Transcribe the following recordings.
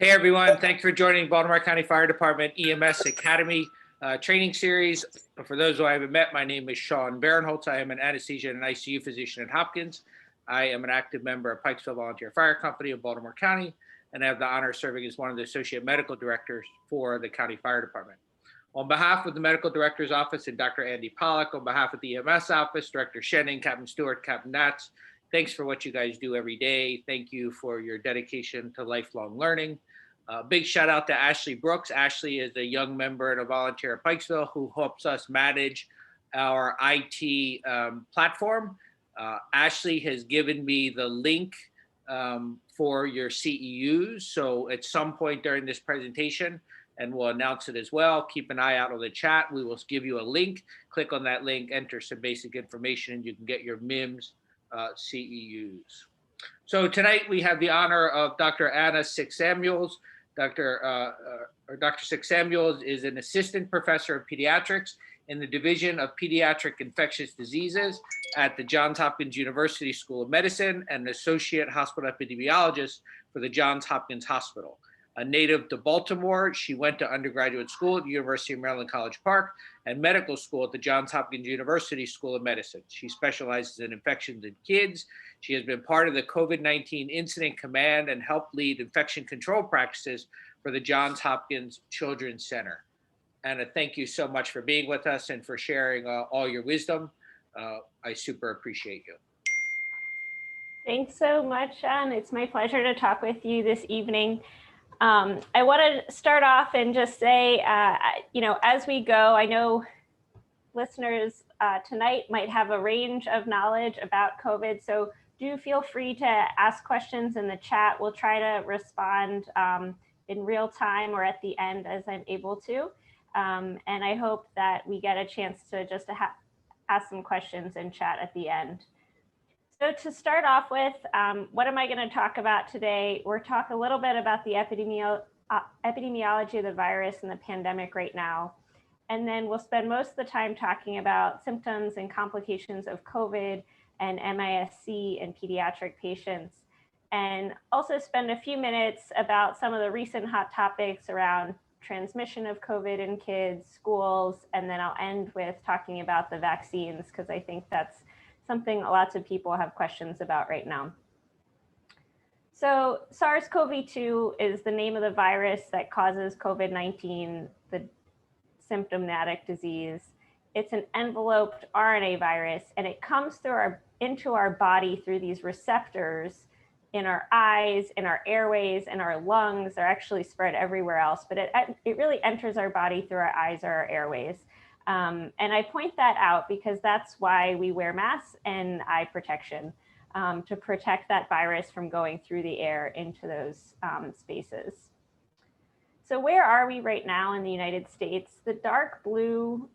Hey everyone, thanks for joining Baltimore County Fire Department EMS Academy training series. For those who I haven't met, my name is Sean Barinholtz. I am an anesthesia and ICU physician at Hopkins. I am an active member of Pikesville Volunteer Fire Company of Baltimore County, and I have the honor of serving as one of the associate medical directors for the County Fire Department. On behalf of the Medical Director's Office and Dr. Andy Pollack, on behalf of the EMS Office, Director Shenning, Captain Stewart, Captain Natz, thanks for what you guys do every day. Thank you for your dedication to lifelong learning. Big shout out to Ashley Brooks. Ashley is a young member and a volunteer at Pikesville who helps us manage our IT platform. Ashley has given me the link for your CEUs. So at some point during this presentation, and we'll announce it as well, keep an eye out on the chat. We will give you a link. Click on that link, enter some basic information, and you can get your MIEMSS CEUs. So tonight we have the honor of Dr. Anna Six-Samuels. Dr. Six-Samuels is an assistant professor of pediatrics in the Division of Pediatric Infectious Diseases at the Johns Hopkins University School of Medicine and an Associate Hospital Epidemiologist for the Johns Hopkins Hospital. A native to Baltimore, she went to undergraduate school at the University of Maryland College Park and medical school at the Johns Hopkins University School of Medicine. She specializes in infections in kids. She has been part of the COVID-19 Incident Command and helped lead infection control practices for the Johns Hopkins Children's Center. Anna, thank you so much for being with us and for sharing all your wisdom. I super appreciate you. Thanks so much, Sean. It's my pleasure to talk with you this evening. I want to start off and just say, as we go, I know listeners tonight might have a range of knowledge about COVID, so do feel free to ask questions in the chat. We'll try to respond in real time or at the end as I'm able to. And I hope that we get a chance to just ask some questions in chat at the end. So to start off with, what am I going to talk about today? We'll talk a little bit about the epidemiology of the virus and the pandemic right now. And then we'll spend most of the time talking about symptoms and complications of COVID and MISC in pediatric patients. And also spend a few minutes about some of the recent hot topics around transmission of COVID in kids, schools, and then I'll end with talking about the vaccines, because I think that's something lots of people have questions about right now. So SARS-CoV-2 is the name of the virus that causes COVID-19, the symptomatic disease. It's an enveloped RNA virus, and it comes into our body through these receptors in our eyes, in our airways, in our lungs. They're actually spread everywhere else, but it really enters our body through our eyes or our airways. And I point that out because that's why we wear masks and eye protection, to protect that virus from going through the air into those spaces. So where are we right now in the United States? The dark blue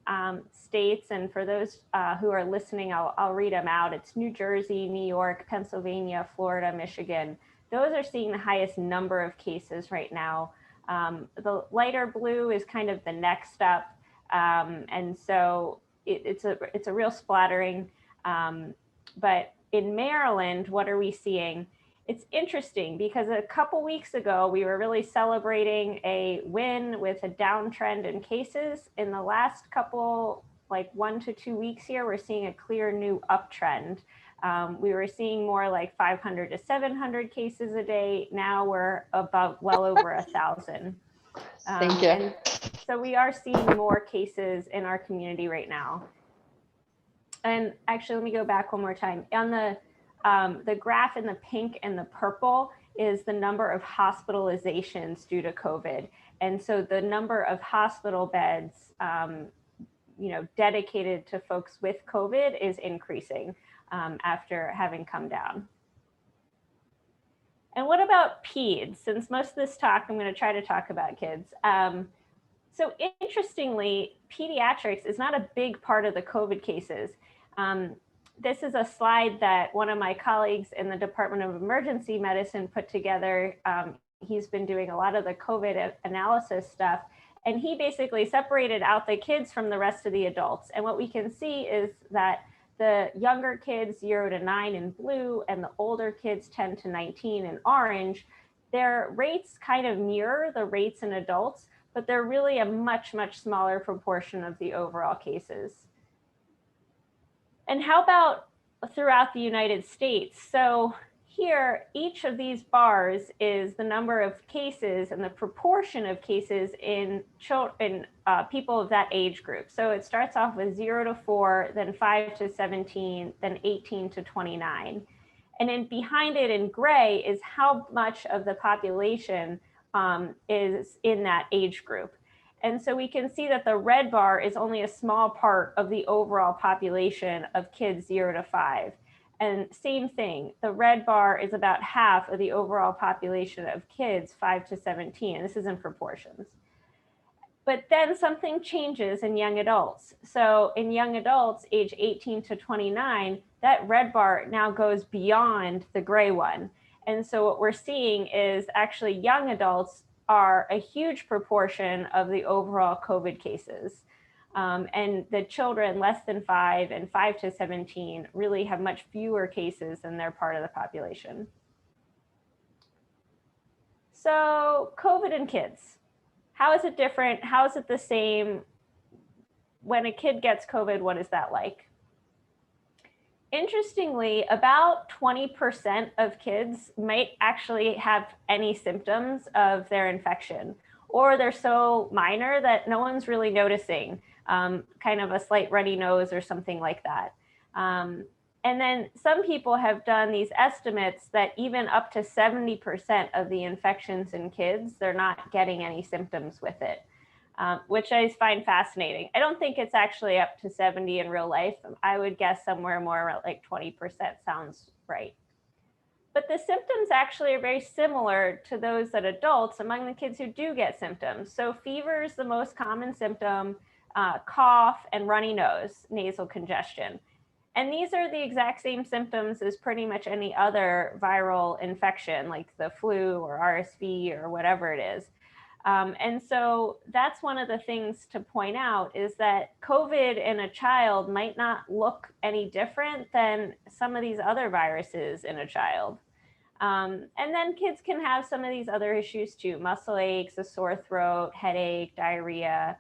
states, and for those who are listening, I'll read them out. It's New Jersey, New York, Pennsylvania, Florida, Michigan. Those are seeing the highest number of cases right now. The lighter blue is kind of the next up. And so it's a real splattering. But in Maryland, what are we seeing? It's interesting because a couple weeks ago, we were really celebrating a win with a downtrend in cases. In the last couple, like 1 to 2 weeks here, we're seeing a clear new uptrend. We were seeing more like 500 to 700 cases a day. Now we're above, well over 1,000. Thank you. And so we are seeing more cases in our community right now. And actually, let me go back one more time. On the graph in the pink and the purple is the number of hospitalizations due to COVID. And so the number of hospital beds, dedicated to folks with COVID is increasing after having come down. And what about peds? Since most of this talk, I'm going to try to talk about kids. So interestingly, pediatrics is not a big part of the COVID cases. This is a slide that one of my colleagues in the Department of Emergency Medicine put together. He's been doing a lot of the COVID analysis stuff, and he basically separated out the kids from the rest of the adults. And what we can see is that the younger kids 0 to 9 in blue and the older kids 10 to 19 in orange their rates kind of mirror the rates in adults, but they're really a much, much smaller proportion of the overall cases. And how about throughout the United States? So here, each of these bars is the number of cases and the proportion of cases in people of that age group. So it starts off with 0 to 4, then 5 to 17, then 18 to 29. And then behind it in gray is how much of the population is in that age group. And so we can see that the red bar is only a small part of the overall population of kids 0 to 5. And same thing, the red bar is about half of the overall population of kids 5 to 17. This is in proportions. But then something changes in young adults. So in young adults, age 18 to 29, that red bar now goes beyond the gray one. And so what we're seeing is actually young adults are a huge proportion of the overall COVID cases. And the children less than 5 and 5 to 17 really have much fewer cases than their part of the population. So COVID in kids, how is it different? How is it the same? When a kid gets COVID, what is that like? Interestingly, about 20% of kids might actually have any symptoms of their infection, or they're so minor that no one's really noticing, kind of a slight runny nose or something like that. And then some people have done these estimates that even up to 70% of the infections in kids, they're not getting any symptoms with it. Which I find fascinating. I don't think it's actually up to 70 in real life. I would guess somewhere more like 20% sounds right. But the symptoms actually are very similar to those that adults among the kids who do get symptoms. So fever is the most common symptom, cough and runny nose, nasal congestion. And these are the exact same symptoms as pretty much any other viral infection like the flu or RSV or whatever it is. And so that's one of the things to point out is that COVID in a child might not look any different than some of these other viruses in a child. And then kids can have some of these other issues too, muscle aches, a sore throat, headache, diarrhea.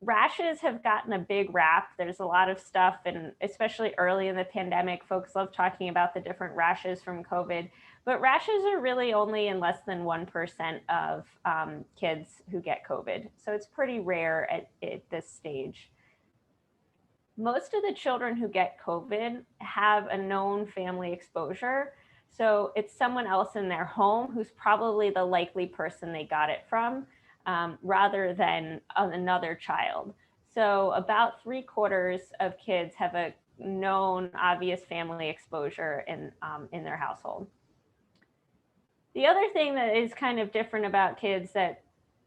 Rashes have gotten a big rap. There's a lot of stuff, and especially early in the pandemic, folks love talking about the different rashes from COVID. But rashes are really only in less than 1% of kids who get COVID. So it's pretty rare at this stage. Most of the children who get COVID have a known family exposure. So it's someone else in their home who's probably the likely person they got it from, rather than another child. So about 3/4 of kids have a known obvious family exposure in their household. The other thing that is kind of different about kids that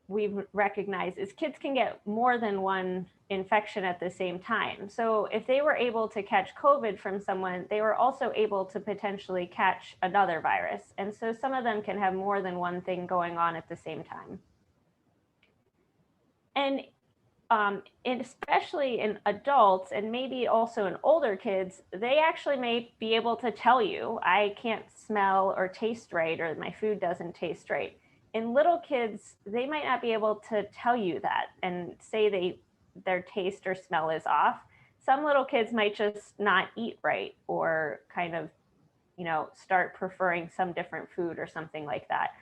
we've recognized is kids can get more than one infection at the same time. So if they were able to catch COVID from someone, they were also able to potentially catch another virus. And so some of them can have more than one thing going on at the same time. And especially in adults and maybe also in older kids, they actually may be able to tell you, I can't smell or taste right, or my food doesn't taste right. In little kids, they might not be able to tell you that and say their taste or smell is off. Some little kids might just not eat right or kind of, start preferring some different food or something like that.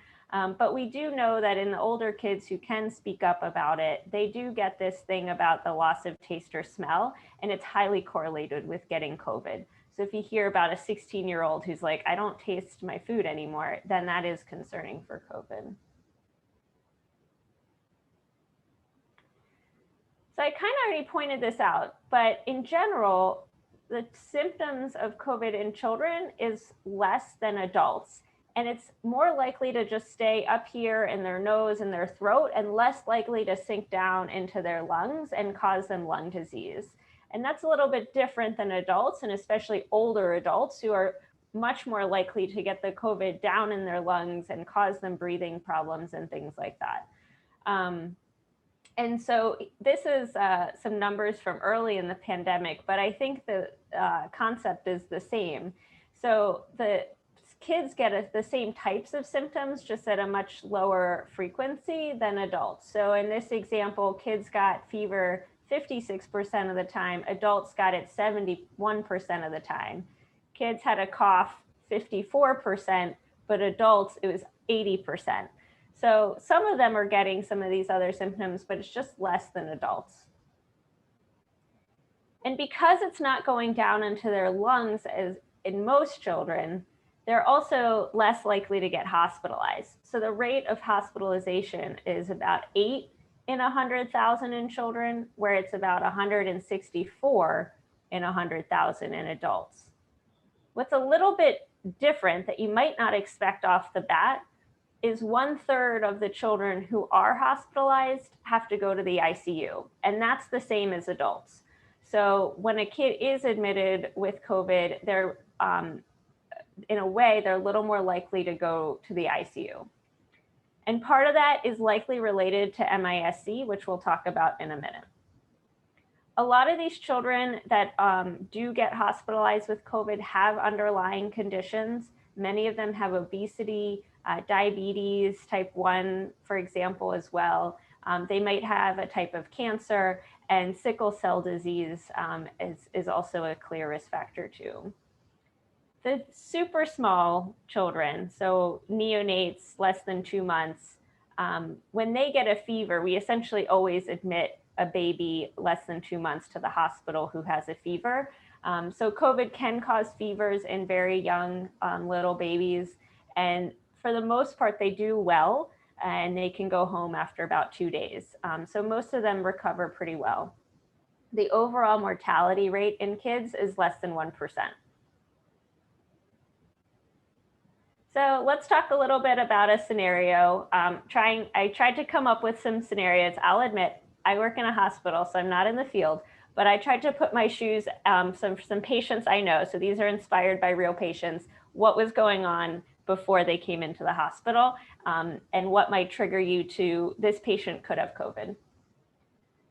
But we do know that in the older kids who can speak up about it, they do get this thing about the loss of taste or smell, and it's highly correlated with getting COVID. So if you hear about a 16-year-old who's like, I don't taste my food anymore, then that is concerning for COVID. So I kind of already pointed this out, but in general, the symptoms of COVID in children is less than adults. And it's more likely to just stay up here in their nose and their throat and less likely to sink down into their lungs and cause them lung disease. And that's a little bit different than adults, and especially older adults who are much more likely to get the COVID down in their lungs and cause them breathing problems and things like that. And so this is some numbers from early in the pandemic, but I think the concept is the same. So the kids get the same types of symptoms, just at a much lower frequency than adults. So in this example, kids got fever 56% of the time, adults got it 71% of the time. Kids had a cough 54%, but adults, it was 80%. So some of them are getting some of these other symptoms, but it's just less than adults. And because it's not going down into their lungs as in most children, they're also less likely to get hospitalized. So the rate of hospitalization is about 8 in 100,000 in children, where it's about 164 in 100,000 in adults. What's a little bit different that you might not expect off the bat is 1/3 of the children who are hospitalized have to go to the ICU, and that's the same as adults. So when a kid is admitted with COVID, they're in a way, they're a little more likely to go to the ICU. And part of that is likely related to MISC, which we'll talk about in a minute. A lot of these children that do get hospitalized with COVID have underlying conditions. Many of them have obesity, diabetes, type 1, for example, as well. They might have a type of cancer, and sickle cell disease is also a clear risk factor too. The super small children, so neonates less than 2 months, when they get a fever, we essentially always admit a baby less than 2 months to the hospital who has a fever. So COVID can cause fevers in very young little babies. And for the most part, they do well and they can go home after about 2 days. So most of them recover pretty well. The overall mortality rate in kids is less than 1%. So let's talk a little bit about a scenario. I tried to come up with some scenarios. I'll admit, I work in a hospital, so I'm not in the field, but I tried to put my shoes, some patients I know, so these are inspired by real patients, what was going on before they came into the hospital, and what might trigger you to, this patient could have COVID.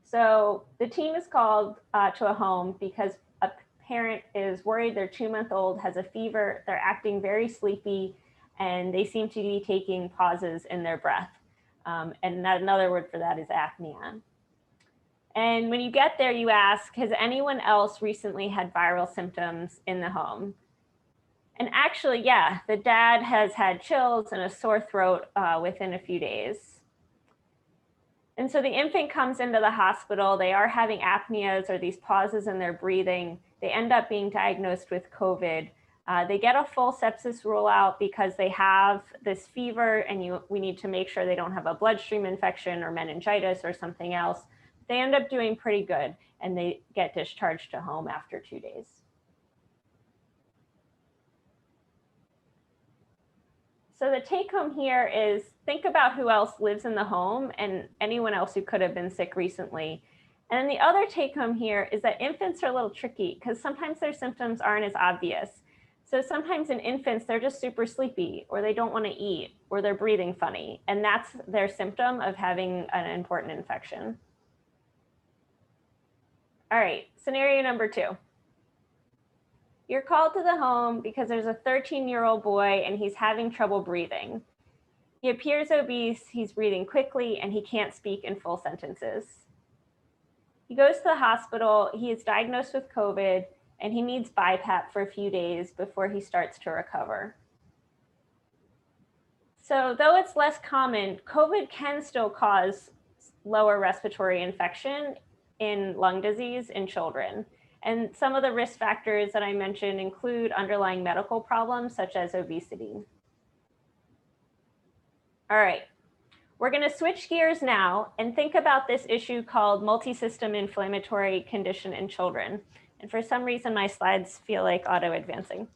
So the team is called to a home because a parent is worried their 2-month-old has a fever, they're acting very sleepy, and they seem to be taking pauses in their breath. And another word for that is apnea. And when you get there, you ask, has anyone else recently had viral symptoms in the home? And actually, yeah, the dad has had chills and a sore throat within a few days. And so the infant comes into the hospital, they are having apneas or these pauses in their breathing. They end up being diagnosed with COVID. They get a full sepsis rule out because they have this fever and we need to make sure they don't have a bloodstream infection or meningitis or something else. They end up doing pretty good and they get discharged to home after 2 days. So the take home here is think about who else lives in the home and anyone else who could have been sick recently. And then the other take home here is that infants are a little tricky because sometimes their symptoms aren't as obvious. So sometimes in infants, they're just super sleepy or they don't want to eat or they're breathing funny. And that's their symptom of having an important infection. All right, scenario number 2. You're called to the home because there's a 13-year-old boy and he's having trouble breathing. He appears obese, he's breathing quickly, and he can't speak in full sentences. He goes to the hospital, he is diagnosed with COVID, and he needs BiPAP for a few days before he starts to recover. So though it's less common, COVID can still cause lower respiratory infection in lung disease in children. And some of the risk factors that I mentioned include underlying medical problems such as obesity. All right, we're going to switch gears now and think about this issue called multisystem-inflammatory condition in children. And for some reason, my slides feel like auto-advancing.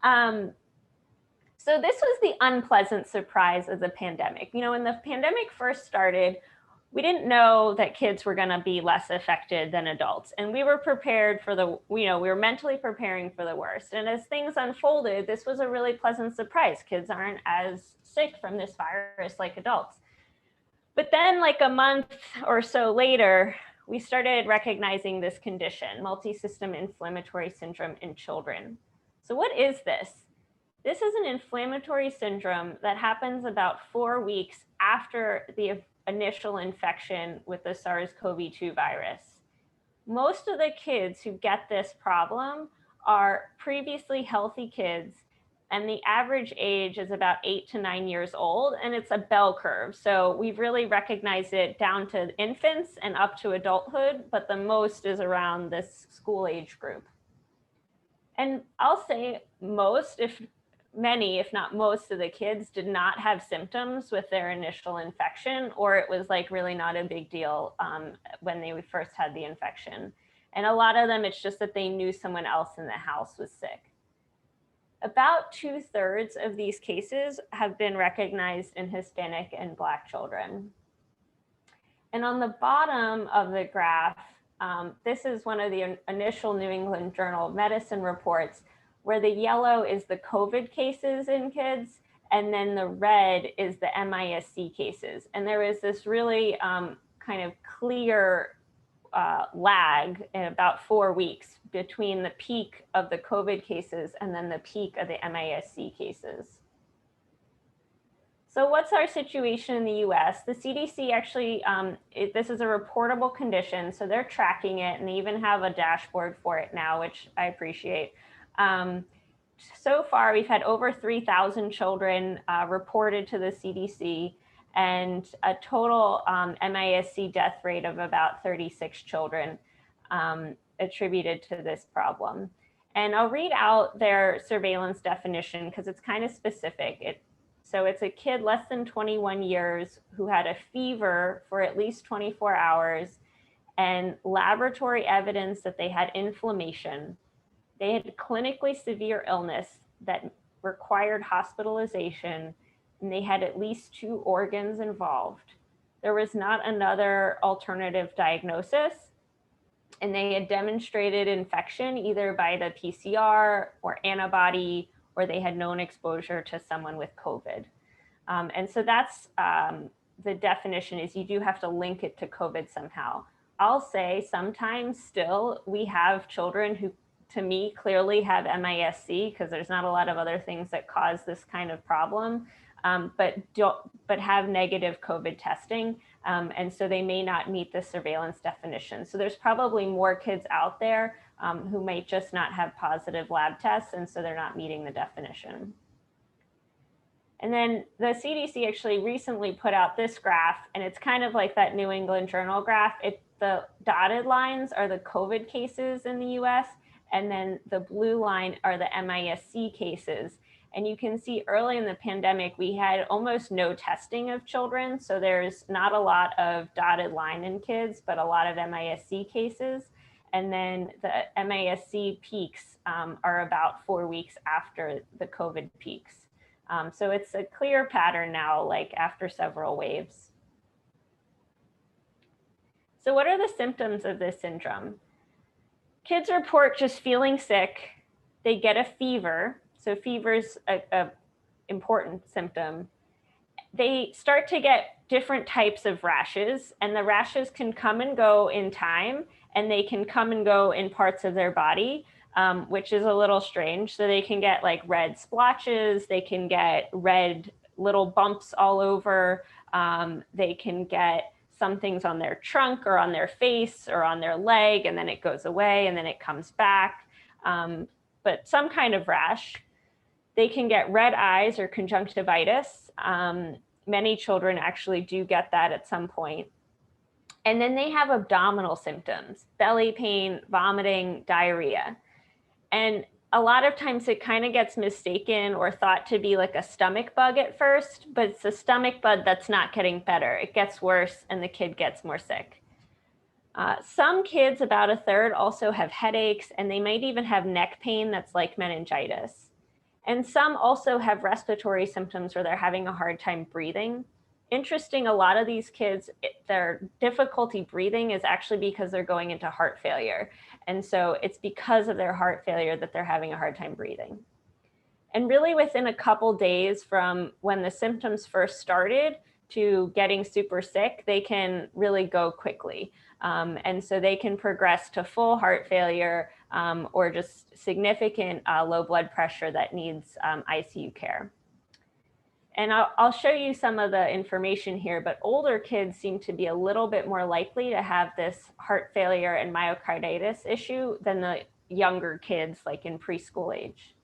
So this was the unpleasant surprise of the pandemic. You know, when the pandemic first started, we didn't know that kids were going to be less affected than adults. And we were prepared for we were mentally preparing for the worst. And as things unfolded, this was a really pleasant surprise. Kids aren't as sick from this virus like adults. But then like a month or so later, we started recognizing this condition, multisystem inflammatory syndrome in children. So what is this? This is an inflammatory syndrome that happens about 4 weeks after the initial infection with the SARS-CoV-2 virus. Most of the kids who get this problem are previously healthy kids, and the average age is about 8 to 9 years old, and it's a bell curve. So we've really recognized it down to infants and up to adulthood, but the most is around this school age group. And I'll say most, if many, if not most of the kids did not have symptoms with their initial infection, or it was like really not a big deal when they first had the infection. And a lot of them, it's just that they knew someone else in the house was sick. About 2/3 of these cases have been recognized in Hispanic and Black children. And on the bottom of the graph, this is one of the initial New England Journal of Medicine reports, where the yellow is the COVID cases in kids, and then the red is the MISC cases. And there is this really kind of clear lag in about 4 weeks between the peak of the COVID cases and then the peak of the MISC cases. So what's our situation in the US? The CDC actually, this is a reportable condition, so they're tracking it, and they even have a dashboard for it now, which I appreciate. So far, we've had over 3,000 children reported to the CDC, and a total MISC death rate of about 36 children attributed to this problem. And I'll read out their surveillance definition because it's kind of specific. So it's a kid less than 21 years who had a fever for at least 24 hours and laboratory evidence that they had inflammation. They had clinically severe illness that required hospitalization, and they had at least 2 organs involved. There was not another alternative diagnosis, and they had demonstrated infection either by the PCR or antibody, or they had known exposure to someone with COVID. And so that's the definition, is you do have to link it to COVID somehow. I'll say sometimes still we have children who, to me, clearly have MISC because there's not a lot of other things that cause this kind of problem, but have negative COVID testing. And so they may not meet the surveillance definition. So there's probably more kids out there who might just not have positive lab tests, and so they're not meeting the definition. And then the CDC actually recently put out this graph, and it's kind of like that New England Journal graph. The dotted lines are the COVID cases in the US, and then the blue line are the MISC cases. And you can see early in the pandemic, we had almost no testing of children. So there's not a lot of dotted line in kids, but a lot of MISC cases. And then the MISC peaks are about 4 weeks after the COVID peaks. So it's a clear pattern now, like after several waves. So what are the symptoms of this syndrome? Kids report just feeling sick. They get a fever. So fever's an important symptom. They start to get different types of rashes, and the rashes can come and go in time, and they can come and go in parts of their body, which is a little strange. So they can get like red splotches, they can get red little bumps all over, they can get some things on their trunk or on their face or on their leg, and then it goes away and then it comes back, but some kind of rash. They can get red eyes or conjunctivitis. Many children actually do get that at some point. And then they have abdominal symptoms, belly pain, vomiting, diarrhea. And a lot of times it kind of gets mistaken or thought to be like a stomach bug at first, but it's a stomach bug that's not getting better. It gets worse and the kid gets more sick. Some kids, about 1/3, also have headaches, and they might even have neck pain that's like meningitis. And some also have respiratory symptoms where they're having a hard time breathing. Interesting, a lot of these kids, their difficulty breathing is actually because they're going into heart failure. And so it's because of their heart failure that they're having a hard time breathing. And really within a couple days from when the symptoms first started to getting super sick, they can really go quickly. And so they can progress to full heart failure, or just significant low blood pressure that needs ICU care. And I'll show you some of the information here, but older kids seem to be a little bit more likely to have this heart failure and myocarditis issue than the younger kids, like in preschool age.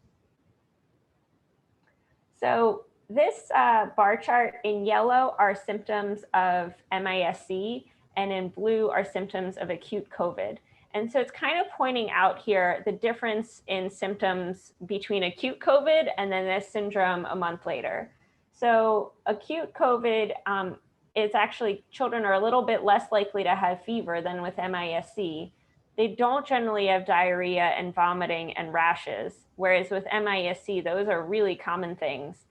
So this bar chart in yellow are symptoms of MIS-C, and in blue are symptoms of acute COVID. And so it's kind of pointing out here the difference in symptoms between acute COVID and then this syndrome a month later. So acute COVID is actually, children are a little bit less likely to have fever than with MIS-C. They don't generally have diarrhea and vomiting and rashes, whereas with MIS-C, those are really common things.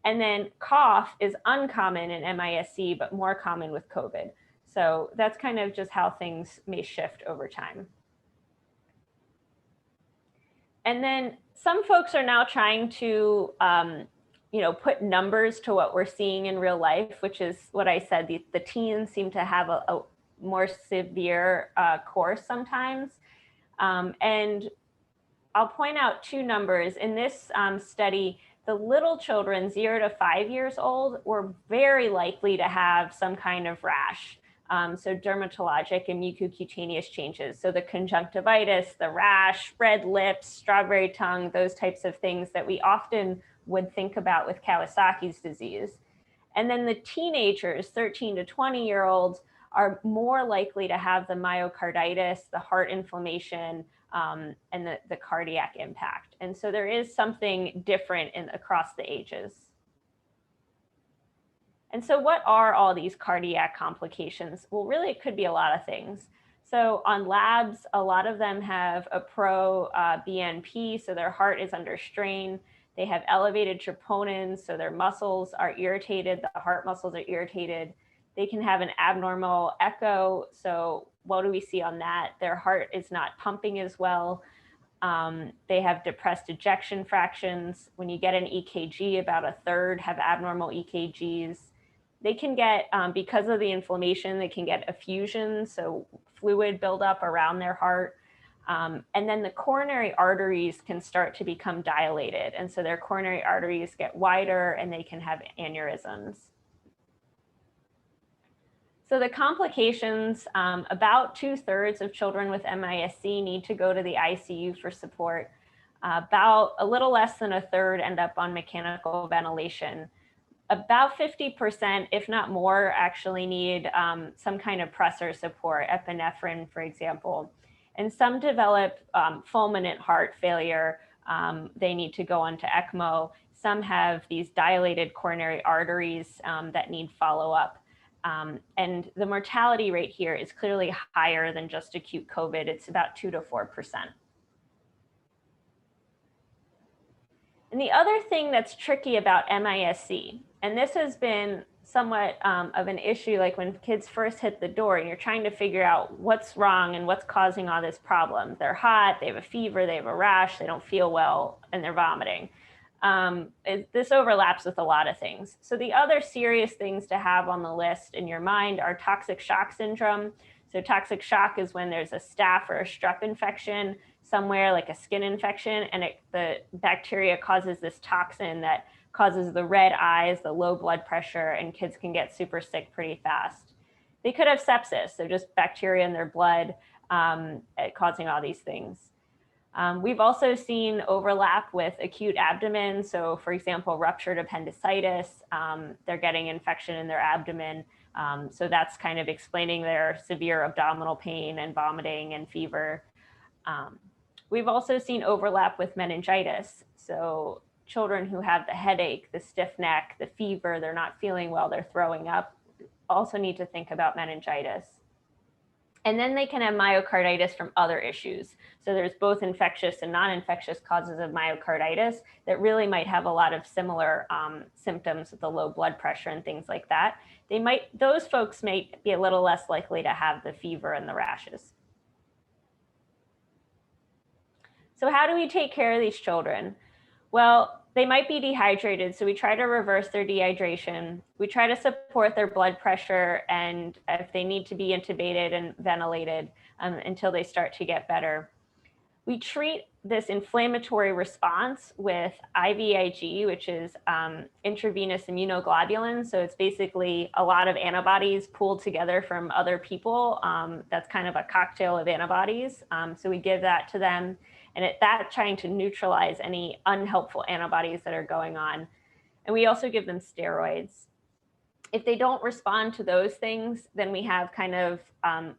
And then cough is uncommon in MIS-C, but more common with COVID. So that's kind of just how things may shift over time. And then some folks are now trying to put numbers to what we're seeing in real life, which is what I said, the teens seem to have a more severe course sometimes. And I'll point out two numbers. In this study, the little children 0 to 5 years old were very likely to have some kind of rash. So dermatologic and mucocutaneous changes. So the conjunctivitis, the rash, red lips, strawberry tongue, those types of things that we often would think about with Kawasaki's disease. And then the teenagers, 13 to 20-year-olds, are more likely to have the myocarditis, the heart inflammation, and the cardiac impact. And so there is something different across the ages. And so what are all these cardiac complications? Well, really, it could be a lot of things. So on labs, a lot of them have a pro-BNP, so their heart is under strain. They have elevated troponins, so their muscles are irritated, the heart muscles are irritated. They can have an abnormal echo, so what do we see on that? Their heart is not pumping as well. They have depressed ejection fractions. When you get an EKG, about a third have abnormal EKGs. They can get, because of the inflammation, they can get effusions, so fluid buildup around their heart. And then the coronary arteries can start to become dilated. And so their coronary arteries get wider and they can have aneurysms. So the complications, about 2/3 of children with MIS-C need to go to the ICU for support. About a little less than a third end up on mechanical ventilation. About 50%, if not more, actually need some kind of pressor support, epinephrine, for example. And some develop fulminant heart failure. They need to go on to ECMO. Some have these dilated coronary arteries that need follow-up. And the mortality rate here is clearly higher than just acute COVID. It's about 2 to 4%. And the other thing that's tricky about MIS-C, and this has been somewhat of an issue, like when kids first hit the door and you're trying to figure out what's wrong and what's causing all this problem. They're hot, they have a fever, they have a rash, they don't feel well, and they're vomiting. This overlaps with a lot of things. So the other serious things to have on the list in your mind are toxic shock syndrome. So toxic shock is when there's a staph or a strep infection somewhere, like a skin infection, and the bacteria causes this toxin that causes the red eyes, the low blood pressure, and kids can get super sick pretty fast. They could have sepsis, so just bacteria in their blood causing all these things. We've also seen overlap with acute abdomen. So for example, ruptured appendicitis, they're getting infection in their abdomen. So that's kind of explaining their severe abdominal pain and vomiting and fever. We've also seen overlap with meningitis. So children who have the headache, the stiff neck, the fever, they're not feeling well, they're throwing up, also need to think about meningitis. And then they can have myocarditis from other issues. So there's both infectious and non-infectious causes of myocarditis that really might have a lot of similar symptoms with the low blood pressure and things like that. Those folks may be a little less likely to have the fever and the rashes. So how do we take care of these children? Well, they might be dehydrated, so we try to reverse their dehydration. We try to support their blood pressure, and if they need to be intubated and ventilated until they start to get better. We treat this inflammatory response with IVIG, which is intravenous immunoglobulins. So it's basically a lot of antibodies pooled together from other people. That's kind of a cocktail of antibodies. So we give that to them, and that's trying to neutralize any unhelpful antibodies that are going on. And we also give them steroids. If they don't respond to those things, then we have kind of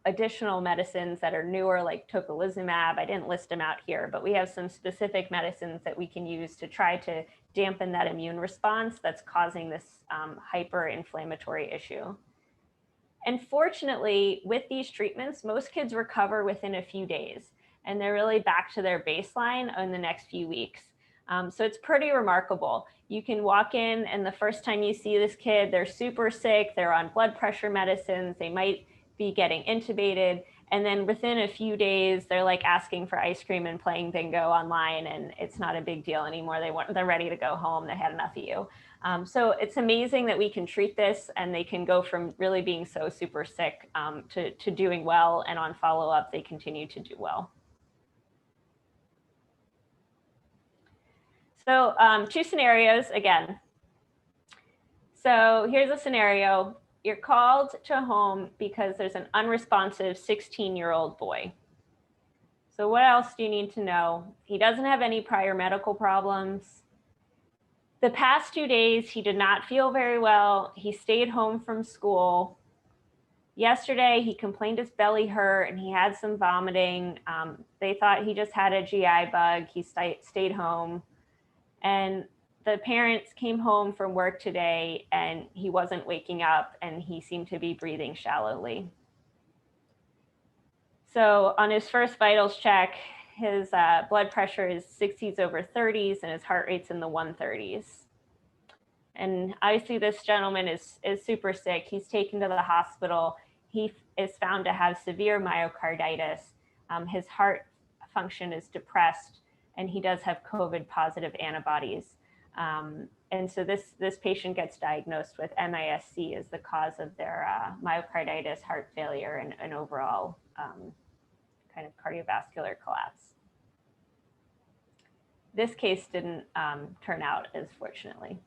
additional medicines that are newer, like tocilizumab. I didn't list them out here, but we have some specific medicines that we can use to try to dampen that immune response that's causing this hyperinflammatory issue. And fortunately, with these treatments, most kids recover within a few days, and they're really back to their baseline in the next few weeks. So it's pretty remarkable. You can walk in, and the first time you see this kid, they're super sick, they're on blood pressure medicines, they might be getting intubated, and then within a few days, they're like asking for ice cream and playing bingo online, and it's not a big deal anymore. They're ready to go home, they had enough of you. So it's amazing that we can treat this, and they can go from really being so super sick to doing well, and on follow-up, they continue to do well. So 2 scenarios again. So here's a scenario. You're called to home because there's an unresponsive 16-year-old boy. So what else do you need to know? He doesn't have any prior medical problems. The past 2 days, he did not feel very well. He stayed home from school. Yesterday, he complained his belly hurt and he had some vomiting. They thought he just had a GI bug. He stayed home. And the parents came home from work today and he wasn't waking up and he seemed to be breathing shallowly. So on his first vitals check, his blood pressure is 60s over 30s and his heart rate's in the 130s. And obviously this gentleman is super sick. He's taken to the hospital. He is found to have severe myocarditis. His heart function is depressed, and he does have COVID positive antibodies. And so this patient gets diagnosed with MISC as the cause of their myocarditis, heart failure, and overall kind of cardiovascular collapse. This case didn't turn out as fortunately.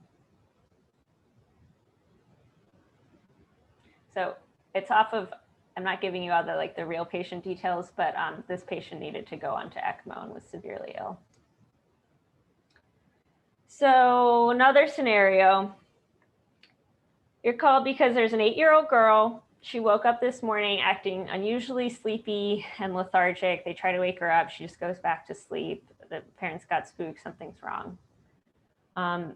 So it's off of, I'm not giving you all the real patient details, but this patient needed to go onto ECMO and was severely ill. So another scenario, you're called because there's an 8-year-old girl. She woke up this morning acting unusually sleepy and lethargic. They try to wake her up. She just goes back to sleep. The parents got spooked, something's wrong.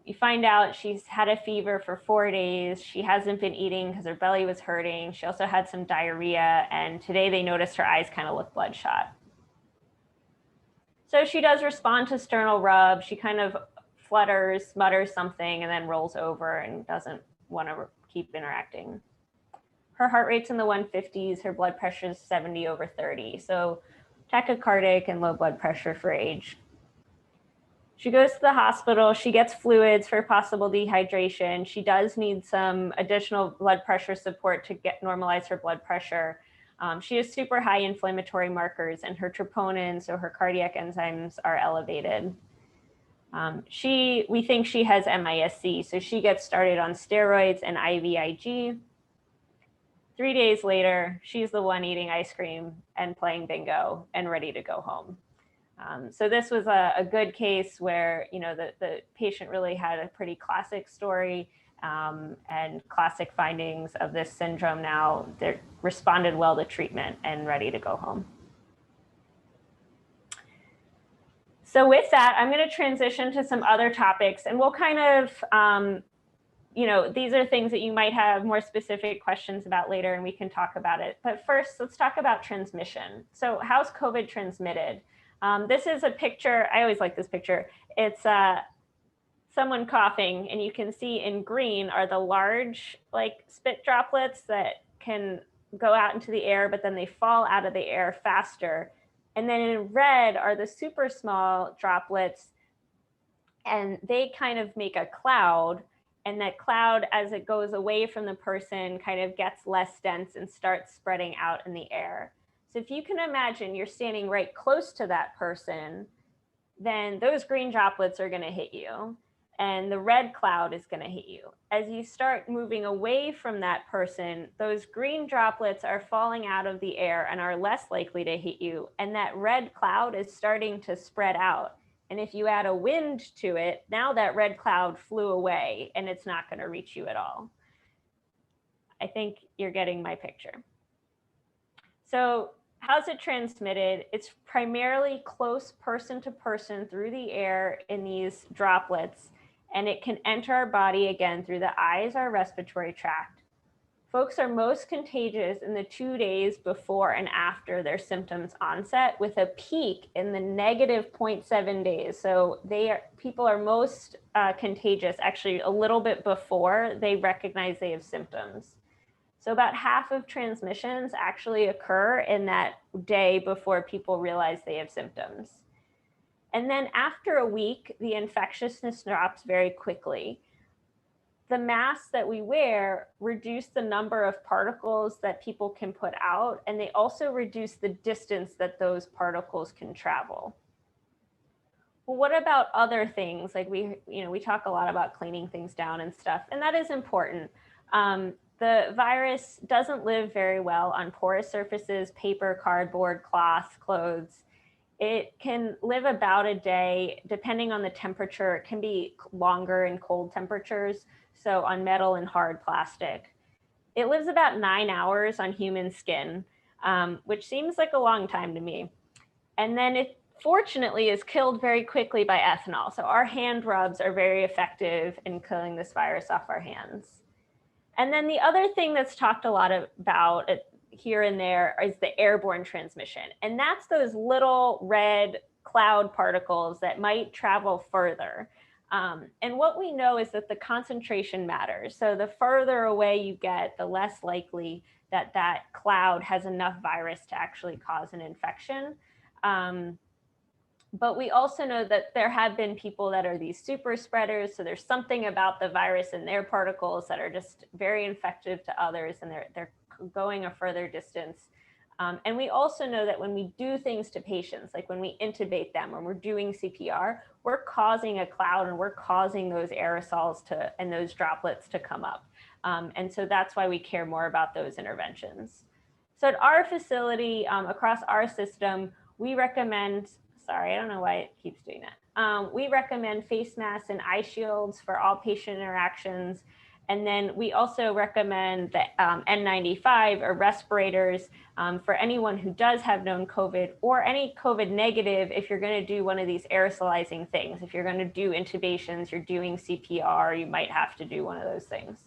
You find out she's had a fever for 4 days. She hasn't been eating because her belly was hurting. She also had some diarrhea, and today they noticed her eyes kind of look bloodshot. So she does respond to sternal rub. She kind of flutters, mutters something, and then rolls over and doesn't want to keep interacting. Her heart rate's in the 150s. Her blood pressure is 70 over 30. So tachycardic and low blood pressure for age. She goes to the hospital. She gets fluids for possible dehydration. She does need some additional blood pressure support to normalize her blood pressure. She has super high inflammatory markers, and her troponin, so her cardiac enzymes, are elevated. We think she has MISC, so she gets started on steroids and IVIG. 3 days later, she's the one eating ice cream and playing bingo and ready to go home. So this was a good case where, the patient really had a pretty classic story and classic findings of this syndrome. Now they responded well to treatment and ready to go home. So with that, I'm going to transition to some other topics, and we'll kind of, these are things that you might have more specific questions about later, and we can talk about it. But first, let's talk about transmission. So how's COVID transmitted? This is a picture. I always like this picture. It's someone coughing, and you can see in green are the large spit droplets that can go out into the air, but then they fall out of the air faster. And then in red are the super small droplets, and they kind of make a cloud. And that cloud, as it goes away from the person, kind of gets less dense and starts spreading out in the air. So if you can imagine you're standing right close to that person, then those green droplets are going to hit you and the red cloud is going to hit you. As you start moving away from that person, those green droplets are falling out of the air and are less likely to hit you. And that red cloud is starting to spread out. And if you add a wind to it, now that red cloud flew away and it's not going to reach you at all. I think you're getting my picture. So how's it transmitted? It's primarily close person to person through the air in these droplets, and it can enter our body again through the eyes, our respiratory tract. Folks are most contagious in the 2 days before and after their symptoms onset, with a peak in the negative 0.7 days. So people are most contagious actually a little bit before they recognize they have symptoms. So about half of transmissions actually occur in that day before people realize they have symptoms. And then after a week, the infectiousness drops very quickly. The masks that we wear reduce the number of particles that people can put out, and they also reduce the distance that those particles can travel. Well, what about other things? Like we talk a lot about cleaning things down and stuff, and that is important. The virus doesn't live very well on porous surfaces, paper, cardboard, cloth, clothes. It can live about a day, depending on the temperature. It can be longer in cold temperatures, so on metal and hard plastic. It lives about 9 hours on human skin, which seems like a long time to me. And then it fortunately is killed very quickly by ethanol. So our hand rubs are very effective in killing this virus off our hands. And then the other thing that's talked a lot about here and there is the airborne transmission. And that's those little red cloud particles that might travel further. And what we know is that the concentration matters. So the further away you get, the less likely that that cloud has enough virus to actually cause an infection. But we also know that there have been people that are these super spreaders. So there's something about the virus and their particles that are just very infective to others, and they're going a further distance. And we also know that when we do things to patients, like when we intubate them, when we're doing CPR, we're causing a cloud and we're causing those aerosols and those droplets to come up. And so that's why we care more about those interventions. So at our facility, across our system, we recommend, sorry, I don't know why it keeps doing that. We recommend face masks and eye shields for all patient interactions. And then we also recommend the N95 or respirators for anyone who does have known COVID, or any COVID negative if you're going to do one of these aerosolizing things. If you're going to do intubations, you're doing CPR, you might have to do one of those things.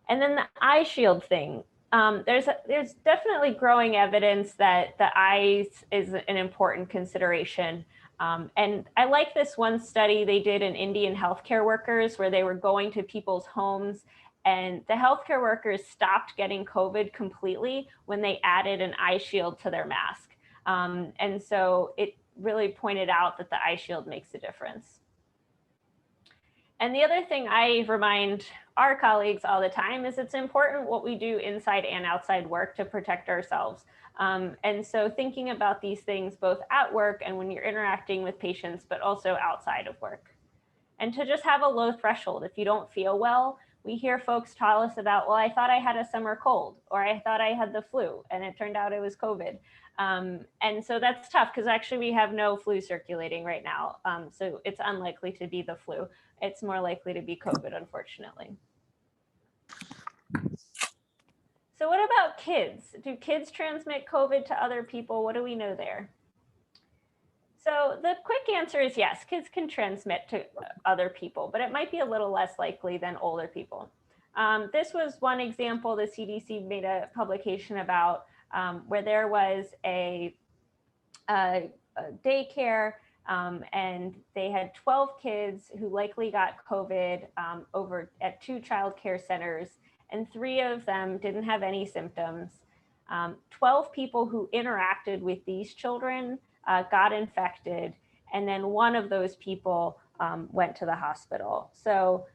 And then the eye shield thing. There's definitely growing evidence that the eyes is an important consideration. And I like this one study they did in Indian healthcare workers where they were going to people's homes, and the healthcare workers stopped getting COVID completely when they added an eye shield to their mask. And so it really pointed out that the eye shield makes a difference. And the other thing I remind our colleagues all the time is it's important what we do inside and outside work to protect ourselves. And so thinking about these things both at work and when you're interacting with patients, but also outside of work. And to just have a low threshold. If you don't feel well, we hear folks tell us about, well, I thought I had a summer cold, or I thought I had the flu, and it turned out it was COVID. And so that's tough because actually we have no flu circulating right now. So it's unlikely to be the flu. It's more likely to be COVID, unfortunately. So what about kids? Do kids transmit COVID to other people? What do we know there? So the quick answer is yes, kids can transmit to other people, but it might be a little less likely than older people. This was one example the CDC made a publication about where there was a daycare and they had 12 kids who likely got COVID over at 2 childcare centers, and 3 of them didn't have any symptoms. 12 people who interacted with these children got infected, and then 1 of those people went to the hospital. So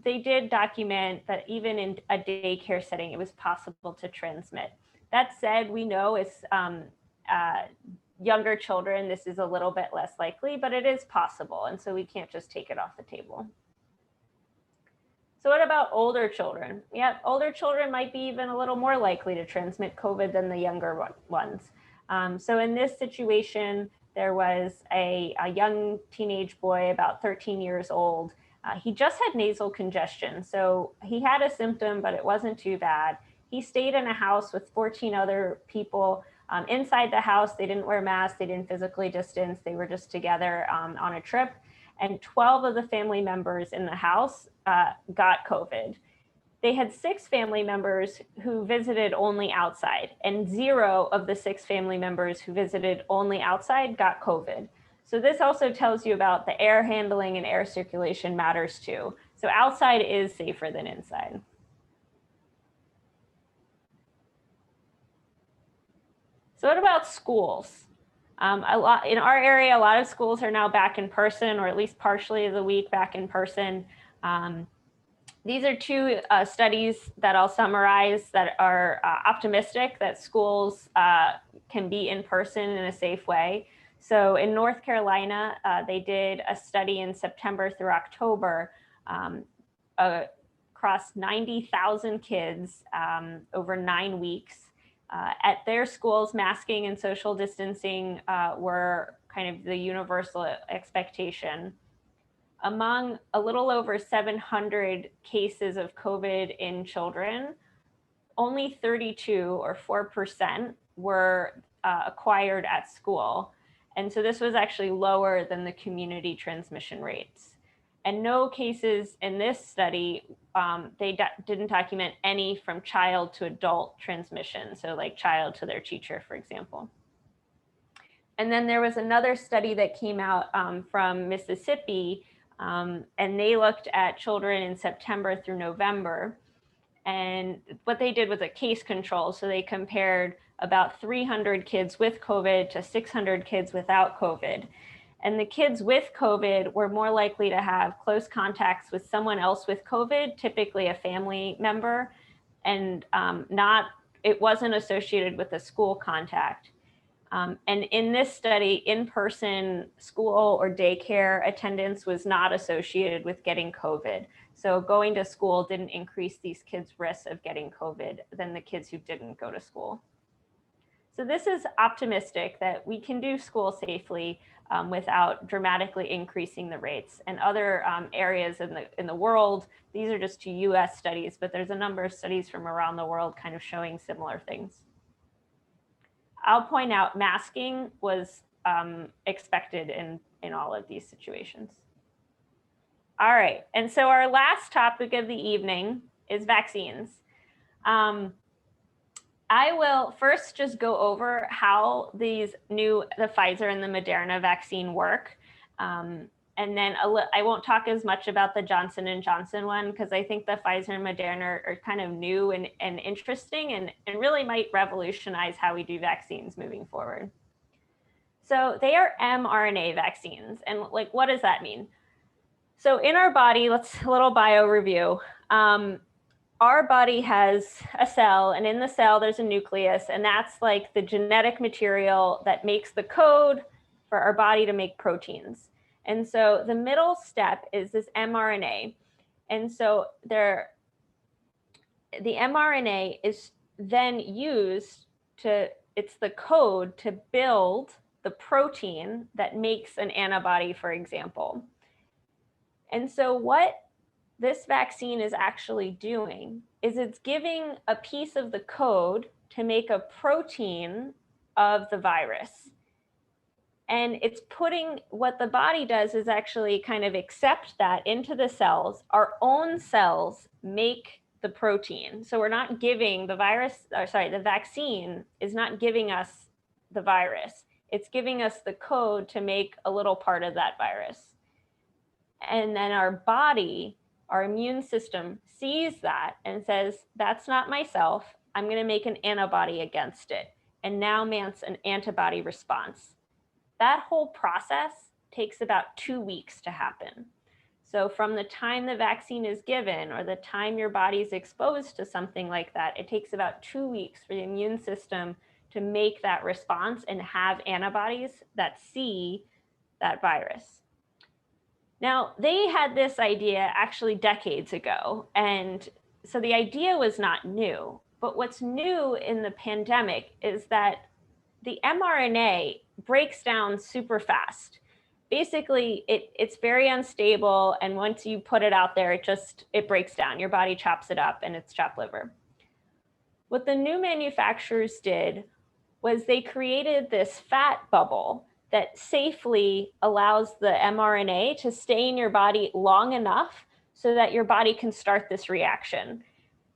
they did document that even in a daycare setting, it was possible to transmit. That said, we know as younger children, this is a little bit less likely, but it is possible. And so we can't just take it off the table. So what about older children? Yeah, older children might be even a little more likely to transmit COVID than the younger ones. So in this situation, there was a young teenage boy, about 13 years old. He just had nasal congestion. So he had a symptom, but it wasn't too bad. He stayed in a house with 14 other people. Inside the house, they didn't wear masks, they didn't physically distance, they were just together on a trip. And 12 of the family members in the house got COVID. They had 6 family members who visited only outside, and 0 of the 6 family members who visited only outside got COVID. So this also tells you about the air handling and air circulation matters too. So outside is safer than inside. So what about schools? A lot in our area, a lot of schools are now back in person, or at least partially of the week back in person. These are 2 studies that I'll summarize that are optimistic that schools can be in person in a safe way. So in North Carolina, they did a study in September through October across 90,000 kids over 9 weeks. At their schools, masking and social distancing were kind of the universal expectation. Among a little over 700 cases of COVID in children, only 32 or 4% were acquired at school. And so this was actually lower than the community transmission rates. And no cases in this study, they didn't document any from child to adult transmission. So like child to their teacher, for example. And then there was another study that came out from Mississippi, and they looked at children in September through November. And what they did was a case control. So they compared about 300 kids with COVID to 600 kids without COVID. And the kids with COVID were more likely to have close contacts with someone else with COVID, typically a family member, and it wasn't associated with a school contact. And in this study, in-person school or daycare attendance was not associated with getting COVID. So going to school didn't increase these kids' risks of getting COVID than the kids who didn't go to school. So this is optimistic that we can do school safely without dramatically increasing the rates. And other areas in the world, these are just 2 US studies, but there's a number of studies from around the world kind of showing similar things. I'll point out masking was expected in all of these situations. All right, and so our last topic of the evening is vaccines. I will first just go over how the Pfizer and the Moderna vaccine work. And then I won't talk as much about the Johnson & Johnson one, because I think the Pfizer and Moderna are kind of new and interesting and really might revolutionize how we do vaccines moving forward. So they are mRNA vaccines. And like, what does that mean? So in our body, a little bio review. Our body has a cell, and in the cell, there's a nucleus, and that's like the genetic material that makes the code for our body to make proteins. And so the middle step is this mRNA. And so the mRNA is then used it's the code to build the protein that makes an antibody, for example. And so what this vaccine is actually doing is it's giving a piece of the code to make a protein of the virus. And it's putting, what the body does is actually kind of accept that into the cells. Our own cells make the protein. So we're not giving the vaccine is not giving us the virus. It's giving us the code to make a little part of that virus. And then our body, our immune system sees that and says, that's not myself. I'm going to make an antibody against it, and now mounts an antibody response. That whole process takes about 2 weeks to happen. So from the time the vaccine is given or the time your body is exposed to something like that, it takes about 2 weeks for the immune system to make that response and have antibodies that see that virus. Now, they had this idea actually decades ago, and so the idea was not new. But what's new in the pandemic is that the mRNA breaks down super fast. Basically, it's very unstable, and once you put it out there, it breaks down. Your body chops it up, and it's chopped liver. What the new manufacturers did was they created this fat bubble that safely allows the mRNA to stay in your body long enough so that your body can start this reaction.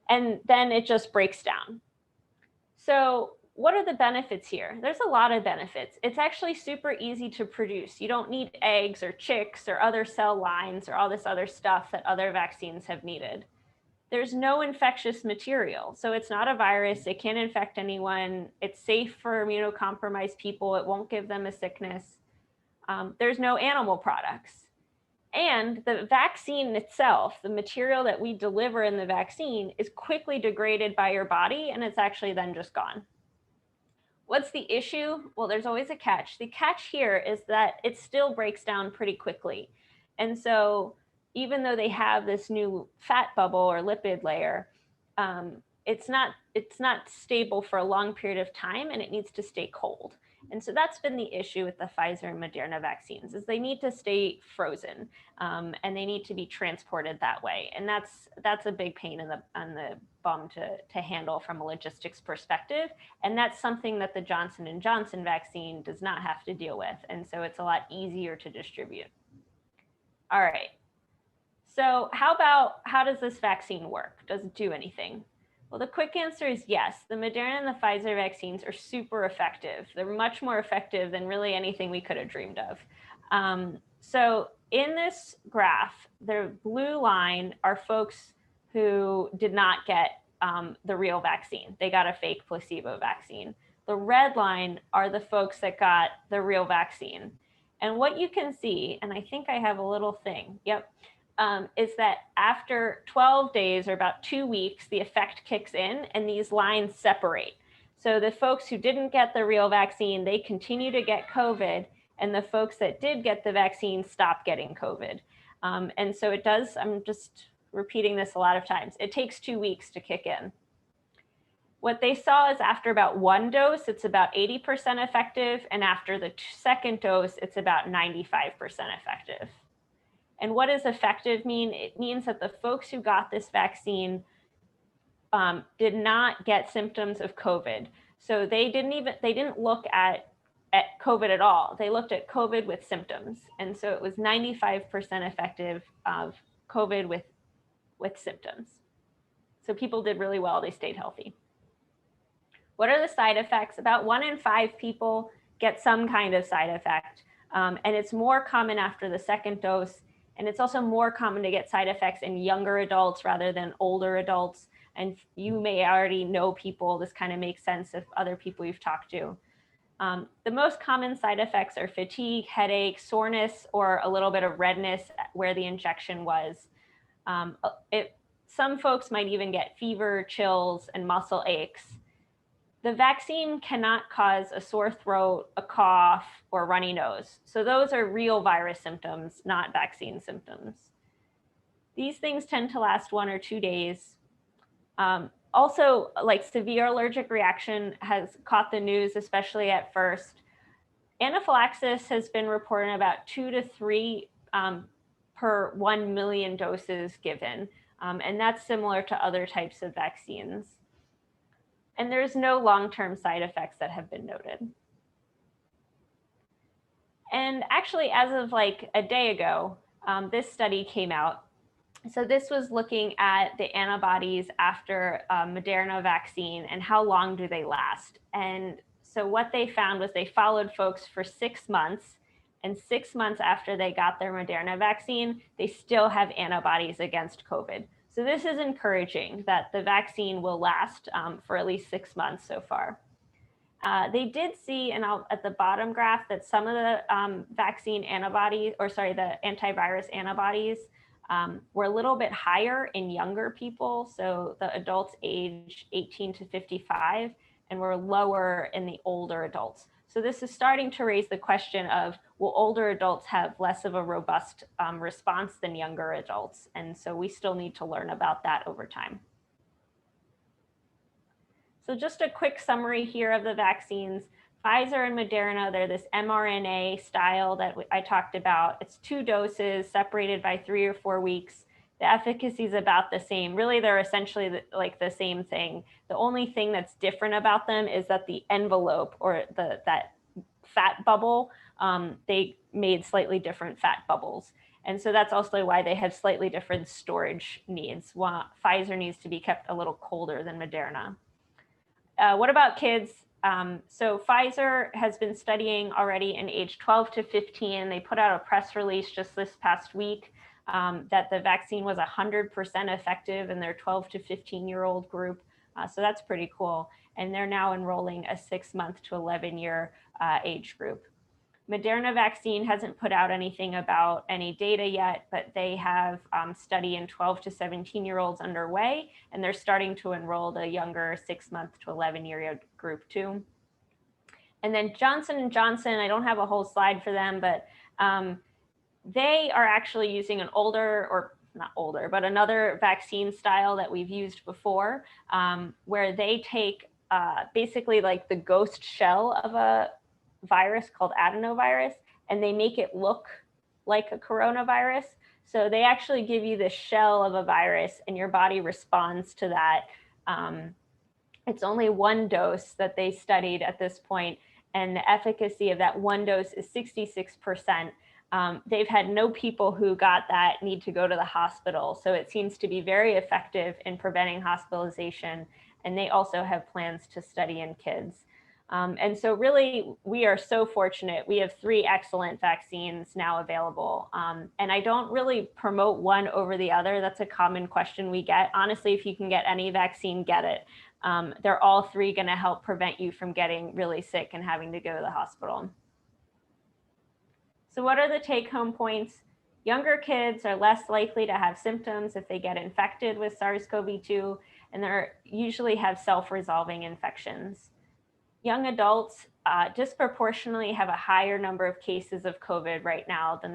And then it just breaks down. So what are the benefits here? There's a lot of benefits. It's actually super easy to produce. You don't need eggs or chicks or other cell lines or all this other stuff that other vaccines have needed. There's no infectious material. So it's not a virus. It can't infect anyone. It's safe for immunocompromised people. It won't give them a sickness. There's no animal products. And the vaccine itself, the material that we deliver in the vaccine, is quickly degraded by your body, and it's actually then just gone. What's the issue? Well, there's always a catch. The catch here is that it still breaks down pretty quickly. And so even though they have this new fat bubble or lipid layer, it's not stable for a long period of time, and it needs to stay cold. And so that's been the issue with the Pfizer and Moderna vaccines, is they need to stay frozen, and they need to be transported that way. And that's a big pain on the bum to handle from a logistics perspective. And that's something that the Johnson & Johnson vaccine does not have to deal with. And so it's a lot easier to distribute. All right. So how does this vaccine work? Does it do anything? Well, the quick answer is yes. The Moderna and the Pfizer vaccines are super effective. They're much more effective than really anything we could have dreamed of. So in this graph, the blue line are folks who did not get the real vaccine. They got a fake placebo vaccine. The red line are the folks that got the real vaccine. And what you can see, and I think I have a little thing, is that after 12 days or about 2 weeks, the effect kicks in and these lines separate. So the folks who didn't get the real vaccine, they continue to get COVID, and the folks that did get the vaccine stop getting COVID. And so it does, I'm just repeating this a lot of times, it takes 2 weeks to kick in. What they saw is after about 1 dose, it's about 80% effective, and after the second dose, it's about 95% effective. And what does effective mean? It means that the folks who got this vaccine did not get symptoms of COVID. So they didn't look at COVID at all. They looked at COVID with symptoms. And so it was 95% effective of COVID with symptoms. So people did really well. They stayed healthy. What are the side effects? About 1 in 5 people get some kind of side effect. And it's more common after the second dose. And it's also more common to get side effects in younger adults rather than older adults. And you may already know people, this kind of makes sense if other people you've talked to. The most common side effects are fatigue, headache, soreness, or a little bit of redness where the injection was. Some folks might even get fever, chills, and muscle aches. The vaccine cannot cause a sore throat, a cough, or runny nose. So those are real virus symptoms, not vaccine symptoms. These things tend to last 1 or 2 days. Also, like severe allergic reaction has caught the news, especially at first. Anaphylaxis has been reported about 2 to 3 per 1 million doses given. And that's similar to other types of vaccines. And there's no long-term side effects that have been noted. And actually, as of like a day ago, this study came out. So this was looking at the antibodies after Moderna vaccine and how long do they last. And so what they found was they followed folks for 6 months, and 6 months after they got their Moderna vaccine, they still have antibodies against COVID. So this is encouraging that the vaccine will last for at least 6 months so far. They did see, and at the bottom graph, that some of the vaccine antibodies, or sorry, the antivirus antibodies We're a little bit higher in younger people, so the adults age 18 to 55, and we're lower in the older adults. So this is starting to raise the question of, will older adults have less of a robust response than younger adults? And so we still need to learn about that over time. So just a quick summary here of the vaccines. Pfizer and Moderna, they're this mRNA style that I talked about. It's 2 doses separated by 3 or 4 weeks. The efficacy is about the same. Really, they're essentially like the same thing. The only thing that's different about them is that the envelope, or that fat bubble, they made slightly different fat bubbles. And so that's also why they have slightly different storage needs. Pfizer needs to be kept a little colder than Moderna. What about kids? So Pfizer has been studying already in age 12 to 15. They put out a press release just this past week that the vaccine was 100% effective in their 12 to 15-year-old group. So that's pretty cool. And they're now enrolling a 6-month to 11-year age group. Moderna vaccine hasn't put out anything about any data yet, but they have study in 12 to 17-year-olds underway, and they're starting to enroll the younger 6-month to 11-year group too. And then Johnson & Johnson, I don't have a whole slide for them, but they are actually using an older, or not older, but another vaccine style that we've used before, where they take basically like the ghost shell of a virus called adenovirus, and they make it look like a coronavirus. So they actually give you the shell of a virus, and your body responds to that. It's only 1 dose that they studied at this point, and the efficacy of that 1 dose is 66%. They've had no people who got that need to go to the hospital. So it seems to be very effective in preventing hospitalization. And they also have plans to study in kids. And so really, we are so fortunate. We have 3 excellent vaccines now available. And I don't really promote one over the other. That's a common question we get. Honestly, if you can get any vaccine, get it. They're all 3 going to help prevent you from getting really sick and having to go to the hospital. So what are the take-home points? Younger kids are less likely to have symptoms if they get infected with SARS-CoV-2, and they usually have self-resolving infections. Young adults disproportionately have a higher number of cases of COVID right now than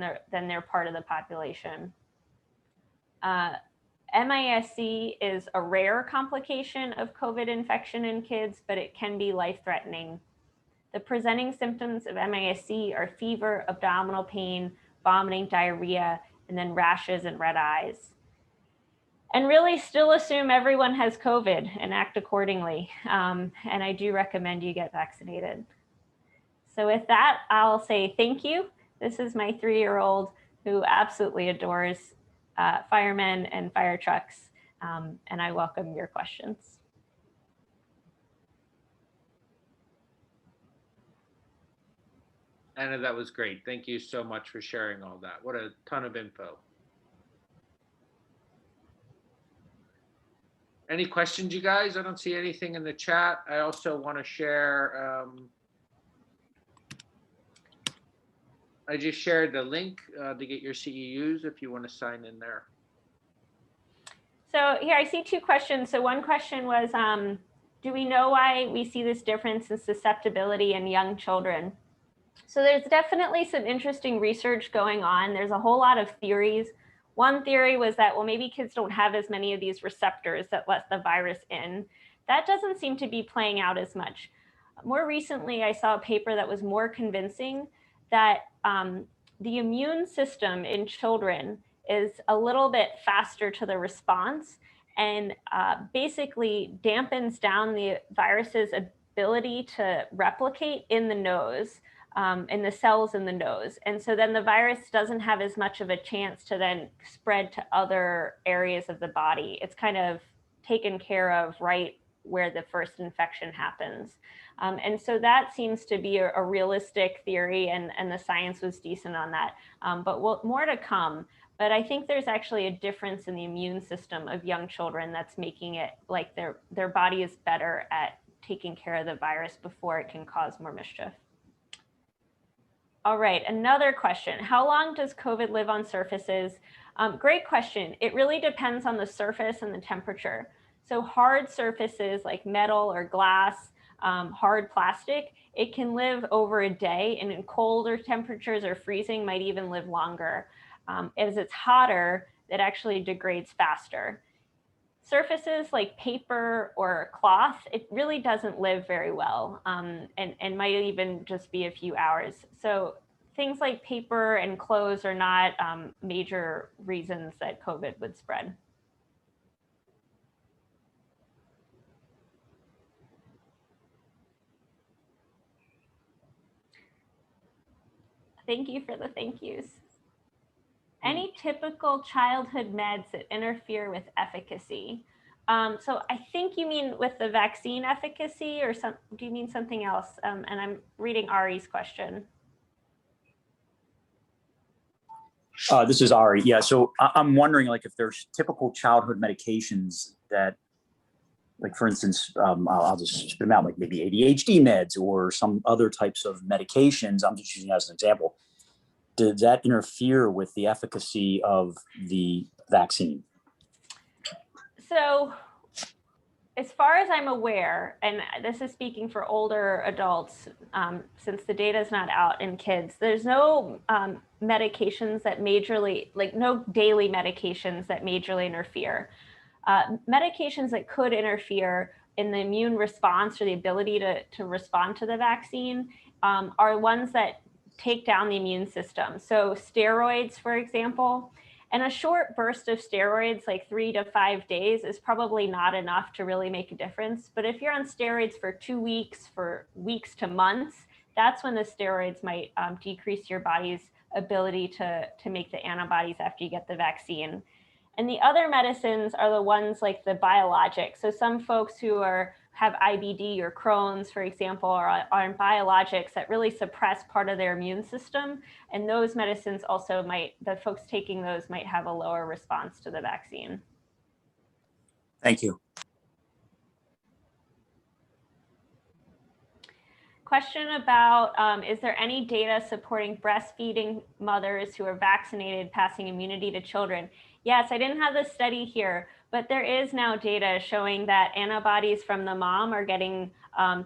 they're part of the population. MISC is a rare complication of COVID infection in kids, but it can be life-threatening. The presenting symptoms of MISC are fever, abdominal pain, vomiting, diarrhea, and then rashes and red eyes. And really still assume everyone has COVID and act accordingly. And I do recommend you get vaccinated. So with that, I'll say thank you. This is my 3-year-old who absolutely adores firemen and fire trucks. And I welcome your questions. Anna, that was great. Thank you so much for sharing all that. What a ton of info. Any questions, you guys? I don't see anything in the chat. I also want to share, I just shared the link to get your CEUs if you want to sign in there. So here I see 2 questions. So one question was, do we know why we see this difference in susceptibility in young children? So there's definitely some interesting research going on. There's a whole lot of theories. One theory was that, well, maybe kids don't have as many of these receptors that let the virus in. That doesn't seem to be playing out as much. More recently, I saw a paper that was more convincing that the immune system in children is a little bit faster to the response and basically dampens down the virus's ability to replicate in the nose. In the cells in the nose. And so then the virus doesn't have as much of a chance to then spread to other areas of the body. It's kind of taken care of right where the first infection happens. And so that seems to be a realistic theory, and the science was decent on that. But more to come. But I think there's actually a difference in the immune system of young children that's making it like their body is better at taking care of the virus before it can cause more mischief. All right, another question. How long does COVID live on surfaces? Great question. It really depends on the surface and the temperature. So hard surfaces like metal or glass, hard plastic, it can live over a day, and in colder temperatures or freezing might even live longer. As it's hotter, it actually degrades faster. Surfaces like paper or cloth, it really doesn't live very well, and might even just be a few hours. So things like paper and clothes are not major reasons that COVID would spread. Thank you for the thank yous. Any typical childhood meds that interfere with efficacy? So I think you mean with the vaccine efficacy, or do you mean something else? And I'm reading Ari's question. This is Ari. Yeah, so I'm wondering, like, if there's typical childhood medications that, like, for instance, I'll just spit them out, like maybe ADHD meds or some other types of medications. I'm just using as an example. Did that interfere with the efficacy of the vaccine? So as far as I'm aware, and this is speaking for older adults, since the data is not out in kids, there's no medications that majorly, like no daily medications that majorly interfere. Medications that could interfere in the immune response or the ability to respond to the vaccine are ones that take down the immune system. So steroids, for example, and a short burst of steroids, like 3 to 5 days, is probably not enough to really make a difference. But if you're on steroids for 2 weeks, for weeks to months, that's when the steroids might decrease your body's ability to make the antibodies after you get the vaccine. And the other medicines are the ones like the biologics. So some folks who have IBD or Crohn's, for example, are on biologics that really suppress part of their immune system. And those medicines also the folks taking those might have a lower response to the vaccine. Thank you. Question about, is there any data supporting breastfeeding mothers who are vaccinated passing immunity to children? Yes, I didn't have the study here, but there is now data showing that antibodies from the mom are getting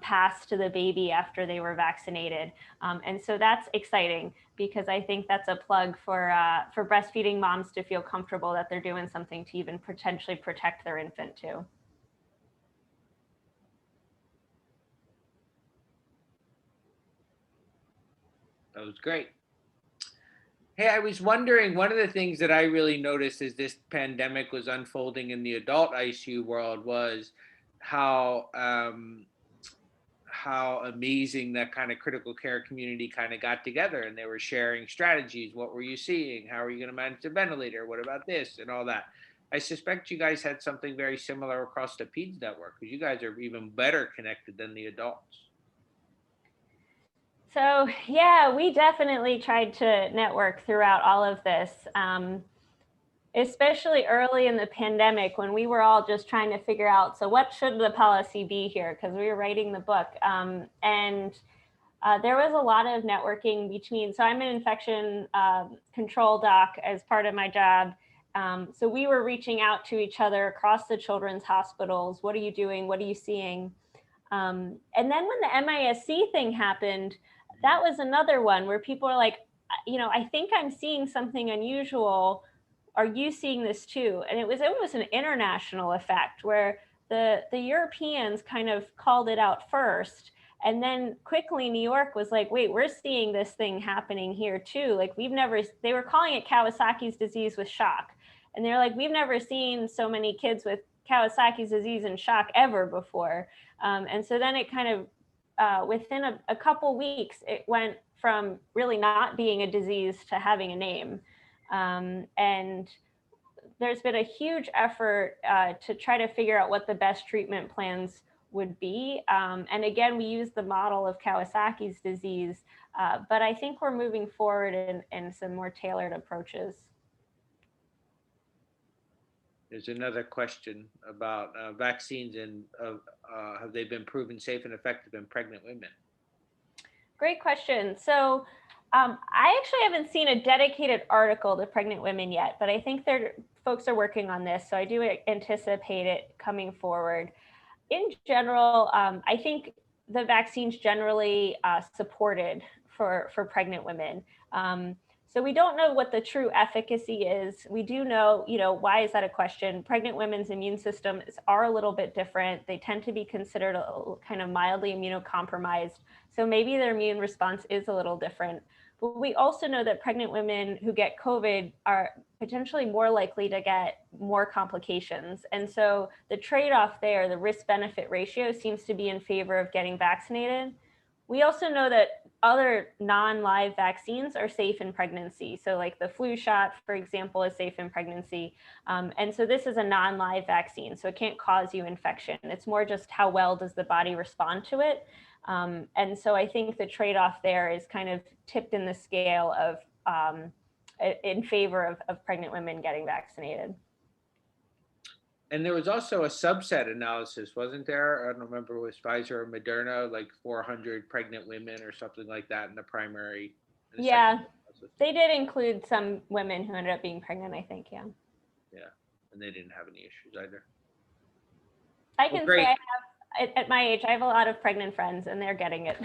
passed to the baby after they were vaccinated. And so that's exciting, because I think that's a plug for breastfeeding moms to feel comfortable that they're doing something to even potentially protect their infant too. That was great. Hey, I was wondering, one of the things that I really noticed as this pandemic was unfolding in the adult ICU world was how amazing that kind of critical care community kind of got together, and they were sharing strategies. What were you seeing? How are you going to manage the ventilator? What about this and all that? I suspect you guys had something very similar across the PEDS network, because you guys are even better connected than the adults. So yeah, we definitely tried to network throughout all of this, especially early in the pandemic when we were all just trying to figure out, so what should the policy be here? Because we were writing the book. And there was a lot of networking between, so I'm an infection control doc as part of my job. So we were reaching out to each other across the children's hospitals. What are you doing? What are you seeing? And then when the MISC thing happened, that was another one where people are like, you know, I think I'm seeing something unusual. Are you seeing this too? And it was almost an international effect where the Europeans kind of called it out first. And then quickly New York was like, wait, we're seeing this thing happening here too. Like they were calling it Kawasaki's disease with shock. And they're like, we've never seen so many kids with Kawasaki's disease and shock ever before. And so then it kind of, within a couple weeks, it went from really not being a disease to having a name. And there's been a huge effort to try to figure out what the best treatment plans would be. And again, we use the model of Kawasaki's disease, but I think we're moving forward in some more tailored approaches. There's another question about vaccines and have they been proven safe and effective in pregnant women? Great question. So I actually haven't seen a dedicated article to pregnant women yet, but I think folks are working on this. So I do anticipate it coming forward. In general, I think the vaccine's generally supported for pregnant women. So we don't know what the true efficacy is. We do know, why is that a question? Pregnant women's immune systems are a little bit different. They tend to be considered kind of mildly immunocompromised. So maybe their immune response is a little different. But we also know that pregnant women who get COVID are potentially more likely to get more complications. And so the trade-off there, the risk-benefit ratio, seems to be in favor of getting vaccinated. We also know that other non-live vaccines are safe in pregnancy. So like the flu shot, for example, is safe in pregnancy. And so this is a non-live vaccine, so it can't cause you infection. It's more just how well does the body respond to it. And so I think the trade-off there is kind of tipped in the scale of in favor of pregnant women getting vaccinated. And there was also a subset analysis, wasn't there? I don't remember if it was Pfizer or Moderna, like 400 pregnant women or something like that in the primary. Yeah, they did include some women who ended up being pregnant, I think, yeah. Yeah, and they didn't have any issues either. I can say I have, at my age, I have a lot of pregnant friends and they're getting it.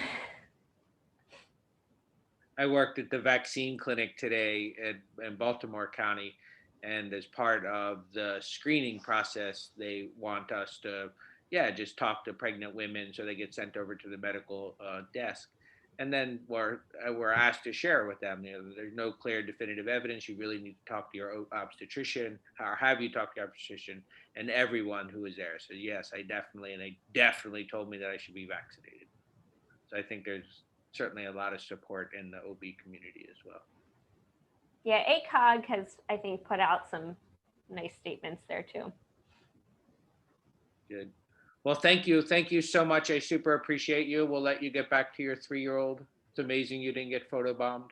I worked at the vaccine clinic today in Baltimore County. And as part of the screening process, they want us to, just talk to pregnant women so they get sent over to the medical desk. And then we're asked to share with them, there's no clear definitive evidence. You really need to talk to your obstetrician, or have you talked to your obstetrician, and everyone who is there. So yes, they definitely told me that I should be vaccinated. So I think there's certainly a lot of support in the OB community as well. Yeah, ACOG has, I think, put out some nice statements there too. Good. Well, thank you. Thank you so much. I super appreciate you. We'll let you get back to your 3-year-old. It's amazing you didn't get photobombed.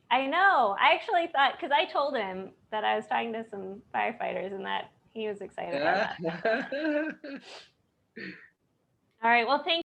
I know. I actually thought, because I told him that I was talking to some firefighters and that he was excited about that. All right. Well, thank